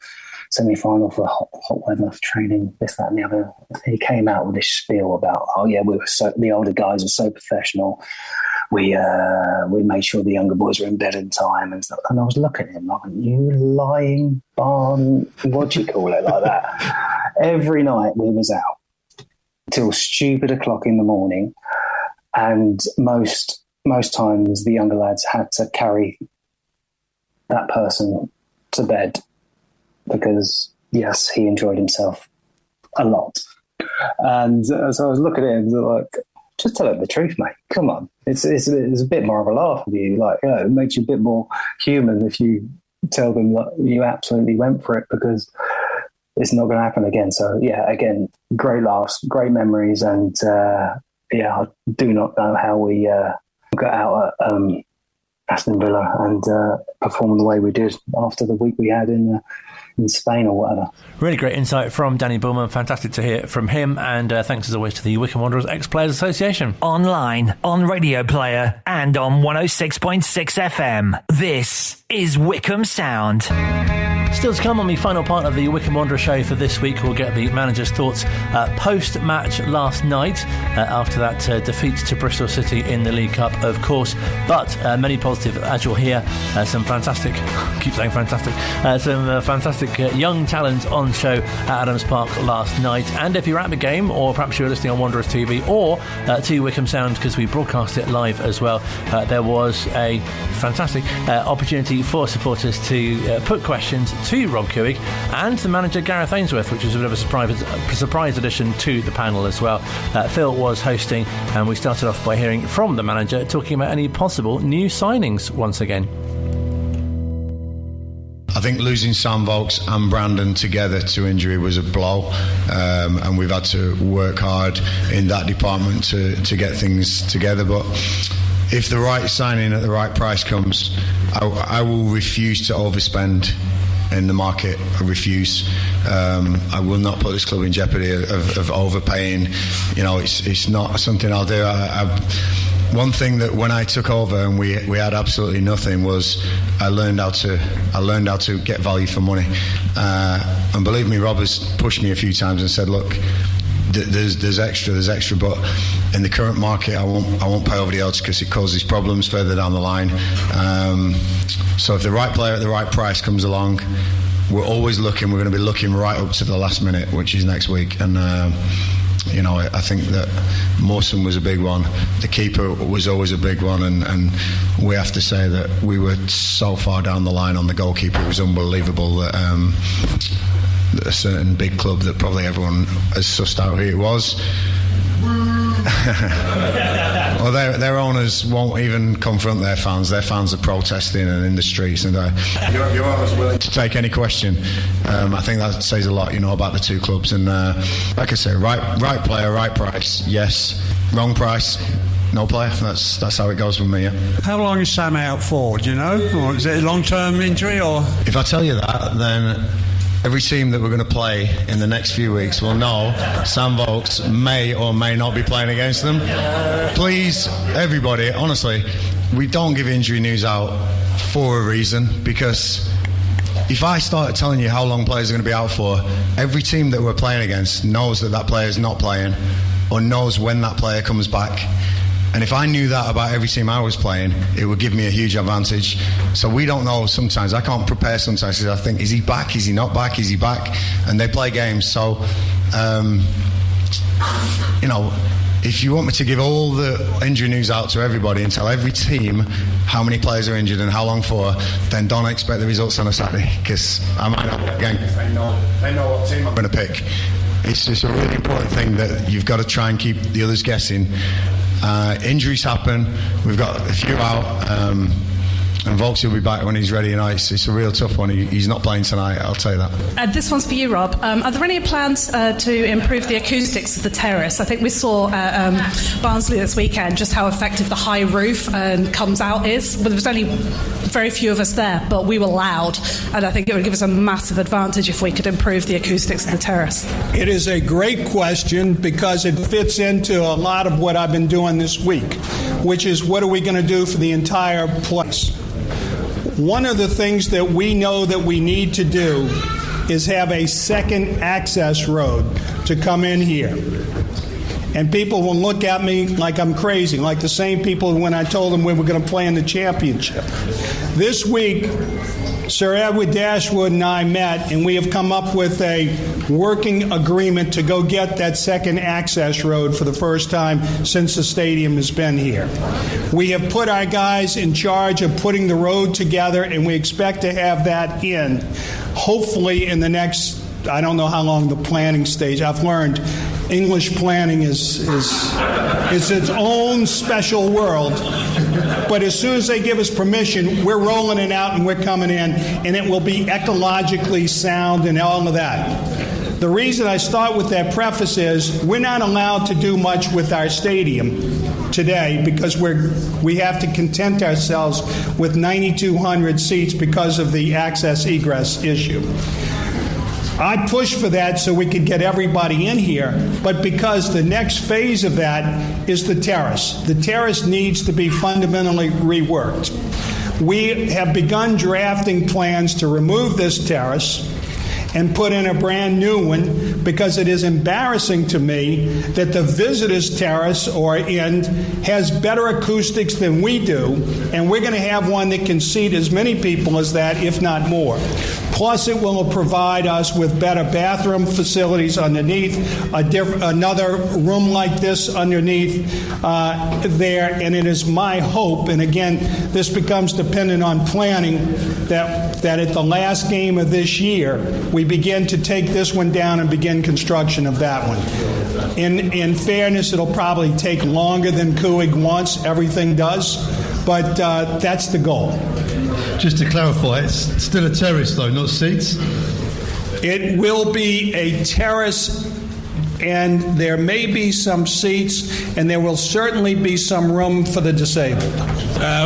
semi-final for hot weather training, this, that and the other. He came out with this spiel about, the older guys were so professional. We made sure the younger boys were in bed in time and stuff. And I was looking at him like, you lying barn, what do you call it, like that. Every night we was out till stupid o'clock in the morning, and most times the younger lads had to carry that person to bed, because yes, he enjoyed himself a lot. And so I was looking at him like, just tell him the truth, mate. Come on. It's a bit more of a laugh with you. Like, it makes you a bit more human if you tell them that you absolutely went for it, because it's not going to happen again. So yeah, again, great laughs, great memories. And I do not know how we got out at Aston Villa and performed the way we did after the week we had in Spain or whatever. Really great insight from Dannie Bulman. Fantastic to hear from him, and thanks as always to the Wycombe Wanderers Ex-Players Association. Online, on Radio Player, and on 106.6 FM. This is Wycombe Sound. Still to come on the final part of the Wycombe Wanderers show for this week, we'll get the manager's thoughts post-match last night after that defeat to Bristol City in the League Cup, of course. But many positive, as you'll hear, some fantastic, keep saying fantastic, some fantastic young talent on show at Adams Park last night. And if you're at the game, or perhaps you're listening on Wanderers TV or to Wycombe Sound, because we broadcast it live as well, there was a fantastic opportunity for supporters to put questions to Rob Couhig and the manager Gareth Ainsworth, which was a bit of a surprise addition to the panel as well. Phil was hosting, and we started off by hearing from the manager talking about any possible new signings once again. I think losing Sam Volks and Brandon together to injury was a blow, and we've had to work hard in that department to get things together. But if the right signing at the right price comes, I will refuse to overspend in the market. I refuse. I will not put this club in jeopardy of overpaying. You know, it's not something I'll do. One thing that when I took over and we had absolutely nothing was I learned how to get value for money. And believe me, Rob has pushed me a few times and said, look, there's extra, but in the current market I won't pay over the odds because it causes problems further down the line. So if the right player at the right price comes along, we're always looking. We're going to be looking right up to the last minute, which is next week. And you know, I think that Mawson was a big one. The keeper was always a big one, and we have to say that we were so far down the line on the goalkeeper. It was unbelievable that a certain big club that probably everyone has sussed out who it was. Well, their owners won't even confront their fans. Their fans are protesting and in the streets, and your owners willing to take any question. I think that says a lot, you know, about the two clubs. And like I say, right player, right price, yes. Wrong price, no player. That's how it goes with me. Yeah. How long is Sam out for? Do you know, or is it a long-term injury? Or if I tell you that, then every team that we're going to play in the next few weeks will know Sam Vokes may or may not be playing against them. Please, everybody, honestly, we don't give injury news out for a reason, because if I started telling you how long players are going to be out for, every team that we're playing against knows that player is not playing or knows when that player comes back. And if I knew that about every team I was playing, it would give me a huge advantage. So we don't know sometimes. I can't prepare sometimes because I think, is he back? Is he not back? Is he back? And they play games. So, you know, if you want me to give all the injury news out to everybody and tell every team how many players are injured and how long for, then don't expect the results on a Saturday, because I might not get again, because they know what team I'm going to pick. It's just a really important thing that you've got to try and keep the others guessing. Injuries happen. We've got a few out, and Volks will be back when he's ready. You know, it's a real tough one. He's not playing tonight, I'll tell you that. This one's for you, Rob. Are there any plans to improve the acoustics of the terrace? I think we saw at Barnsley this weekend just how effective the high roof and comes out is. Well, there was only very few of us there, but we were loud, and I think it would give us a massive advantage if we could improve the acoustics of the terrace. it is a great question because it fits into a lot of what I've been doing this week, which is what are we going to do for the entire place? One of the things that we know that we need to do is have a second access road to come in here. And people will look at me like I'm crazy, like the same people when I told them we were going to play in the championship. This week, Sir Edward Dashwood and I met, and we have come up with a working agreement to go get that second access road for the first time since the stadium has been here. We have put our guys in charge of putting the road together, and we expect to have that in, hopefully in the next, I don't know how long the planning stage. I've learned English planning is its own special world. But as soon as they give us permission, we're rolling it out and we're coming in, and it will be ecologically sound and all of that. The reason I start with that preface is we're not allowed to do much with our stadium today because we have to content ourselves with 9,200 seats because of the access egress issue. I pushed for that so we could get everybody in here, but because the next phase of that is the terrace. The terrace needs to be fundamentally reworked. We have begun drafting plans to remove this terrace and put in a brand new one because it is embarrassing to me that the visitors terrace or end has better acoustics than we do, and we're going to have one that can seat as many people as that, if not more. Plus, it will provide us with better bathroom facilities underneath, another room like this underneath there, and it is my hope, and again, this becomes dependent on planning, that at the last game of this year, we begin to take this one down and begin construction of that one. In fairness, it'll probably take longer than Couhig wants. Everything does, but that's the goal. Just to clarify, it's still a terrace though, not seats? It will be a terrace and there may be some seats, and there will certainly be some room for the disabled.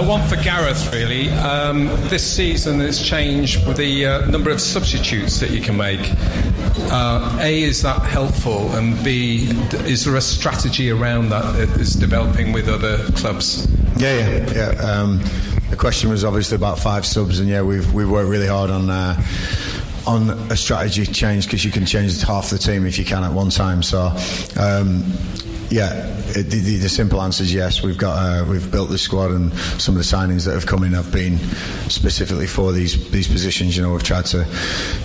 One for Gareth, really. This season it's changed with the number of substitutes that you can make. A, is that helpful? And B, is there a strategy around that is developing with other clubs? Yeah. The question was obviously about 5 subs, and we've worked really hard on a strategy change, because you can change half the team if you can at one time. So the simple answer is yes. We've built the squad, and some of the signings that have come in have been specifically for these positions. We've tried to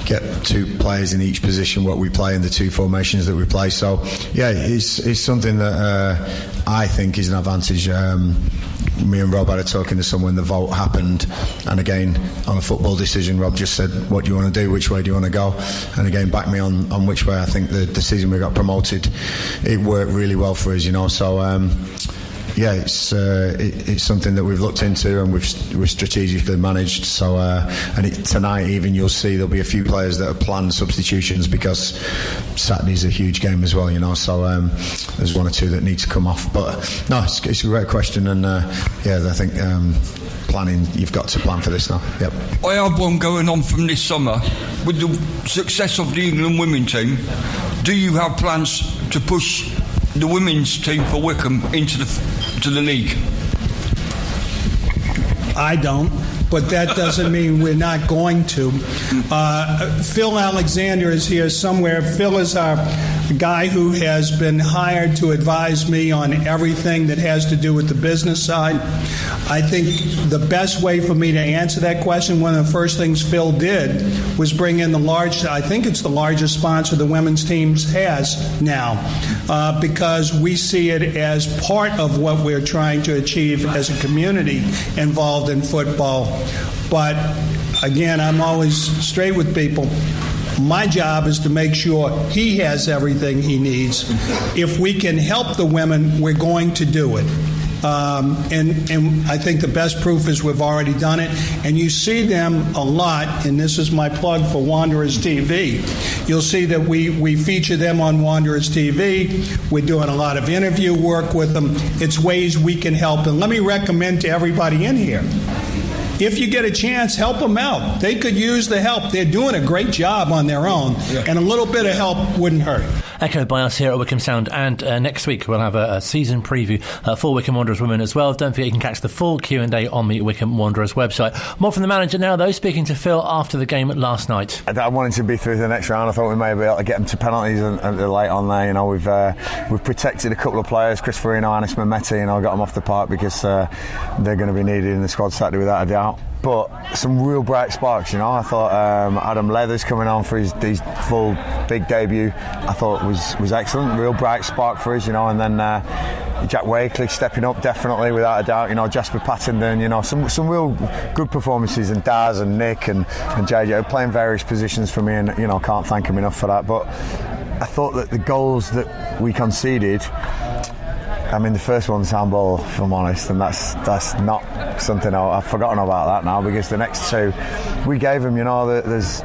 get 2 players in each position what we play in the 2 formations that we play. So it's something that I think is an advantage. Me and Rob had a talk in the summer when the vote happened, and again on a football decision, Rob just said, what do you want to do, which way do you want to go, and again backed me on which way. I think the season we got promoted, it worked really well for us, so it's something that we've looked into and we've strategically managed. So tonight even you'll see there'll be a few players that have planned substitutions, because Saturday's a huge game as well, so there's 1 or 2 that need to come off. But no, it's a great question, and I think planning, you've got to plan for this now. Yep. I have one going on from this summer. With the success of the England women's team, do you have plans to push the women's team for Wycombe into the league? I don't, but that doesn't mean we're not going to. Phil Alexander is here somewhere. Phil is our guy who has been hired to advise me on everything that has to do with the business side. I think the best way for me to answer that question, one of the first things Phil did was bring in the largest sponsor the women's teams has now, because we see it as part of what we're trying to achieve as a community involved in football. But again, I'm always straight with people. My job is to make sure he has everything he needs. If we can help the women, we're going to do it. And I think the best proof is we've already done it, and you see them a lot, and this is my plug for Wanderers TV. You'll see that we feature them on Wanderers TV. We're doing a lot of interview work with them. It's ways we can help, and let me recommend to everybody in here, if you get a chance, help them out. They could use the help. They're doing a great job on their own, and a little bit of help wouldn't hurt. Echoed by us here at Wycombe Sound, and next week we'll have a season preview for Wycombe Wanderers women as well. Don't forget you can catch the full Q&A on the Wycombe Wanderers website. More from the manager now, though, speaking to Phil after the game last night. I wanted to be through the next round. I thought we may be able to get them to penalties, and they're late on there. We've protected a couple of players, Chris Farino, Anis Mehmeti, got them off the park because they're going to be needed in the squad Saturday without a doubt. But some real bright sparks, I thought Adam Leathers coming on for his full big debut, I thought was excellent. Real bright spark for us, and then Jack Wakely stepping up definitely without a doubt. Jasper Pattendon, some real good performances, and Daz and Nick and JJ playing various positions for me, and can't thank him enough for that. But I thought that the goals that we conceded, the first one's handball, if I'm honest, and that's not something I've forgotten about that now, because the next 2 we gave them, there's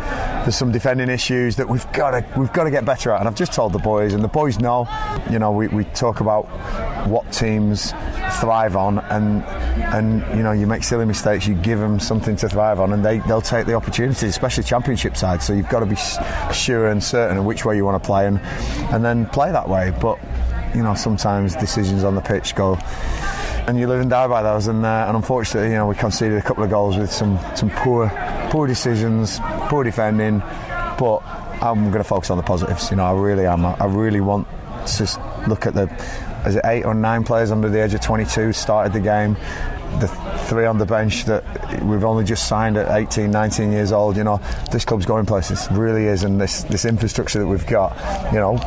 some defending issues that we've got to get better at, and I've just told the boys, and the boys know, we talk about what teams thrive on, and you make silly mistakes, you give them something to thrive on, and they'll take the opportunity, especially championship side. So you've got to be sure and certain of which way you want to play, and then play that way. But sometimes decisions on the pitch go, and you live and die by those, and unfortunately, we conceded a couple of goals with some poor decisions, poor defending. But I'm going to focus on the positives. I really am. I really want to look at is it 8 or 9 players under the age of 22 started the game. The 3 on the bench that we've only just signed at 18, 19 years old. This club's going places, really is, and this infrastructure that we've got,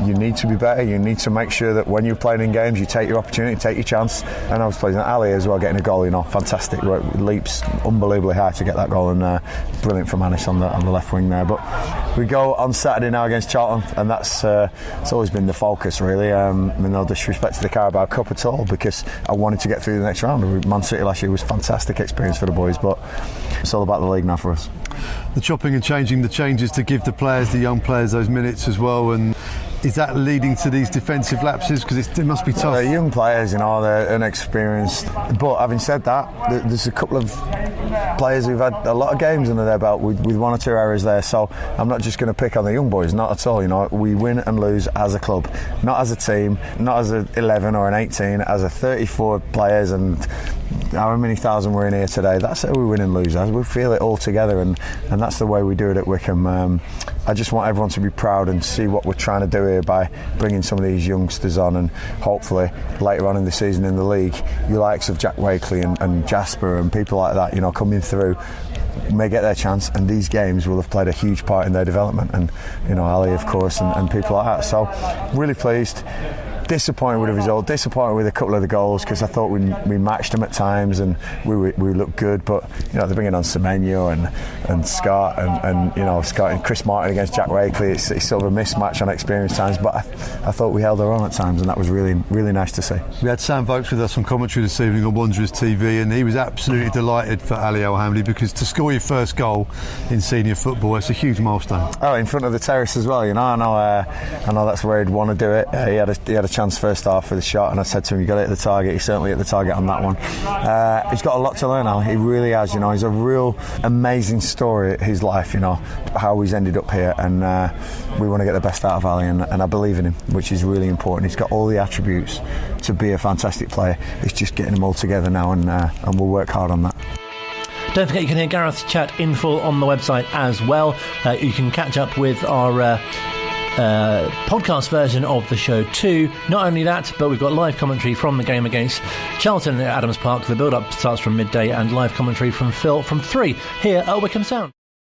you need to be better. You need to make sure that when you're playing in games, you take your opportunity, take your chance. And I was playing at ARIA as well, getting a goal, fantastic. Leaps unbelievably high to get that goal, and brilliant from Anis on the left wing there. But we go on Saturday now against Charlton, and that's it's always been the focus, really. No disrespect to the Carabao Cup at all, because I wanted to get through the next round. Man City last year was a fantastic experience for the boys, but it's all about the league now for us. The chopping and changing, the changes to give the young players those minutes as well, and is that leading to these defensive lapses? Because it must be tough. They're young players, they're inexperienced. But having said that, there's a couple of players who've had a lot of games under their belt with 1 or 2 errors there. So I'm not just going to pick on the young boys, not at all. We win and lose as a club, not as a team, not as an 11 or an 18, as a 34 players and how many thousand we're in here today. That's how we win and lose. We feel it all together, and that's the way we do it at Wycombe. I just want everyone to be proud and see what we're trying to do here by bringing some of these youngsters on, and hopefully later on in the season in the league, your likes of Jack Wakely and Jasper and people like that, coming through, may get their chance, and these games will have played a huge part in their development, and Ali, of course, and people like that. So really pleased. Disappointed with the result, disappointed with a couple of the goals, because I thought we matched them at times and we looked good, but they're bringing on Semenyo and Scott and Scott and Chris Martin against Jack Wakely. It's sort of a mismatch on experience times, but I thought we held our own at times, and that was really, really nice to see. We had Sam Vokes with us on commentary this evening on Wanderers TV, and he was absolutely delighted for Ali Al-Hamdi, because to score your first goal in senior football, it's a huge milestone. Oh, in front of the terrace as well, I know that's where he'd want to do it. He had a chance first half for the shot, and I said to him, you got to hit the target. He certainly hit the target on that one. He's got a lot to learn now. He really has. He's a real amazing story, his life, how he's ended up here, and we want to get the best out of Ali, and I believe in him, which is really important. He's got all the attributes to be a fantastic player. It's just getting them all together now, and we'll work hard on that. Don't forget, you can hear Gareth's chat in full on the website as well. You can catch up with our podcast version of the show too. Not only that, but we've got live commentary from the game against Charlton at Adams Park. The build-up starts from midday, and live commentary from Phil from 3 here at Wycombe Sound.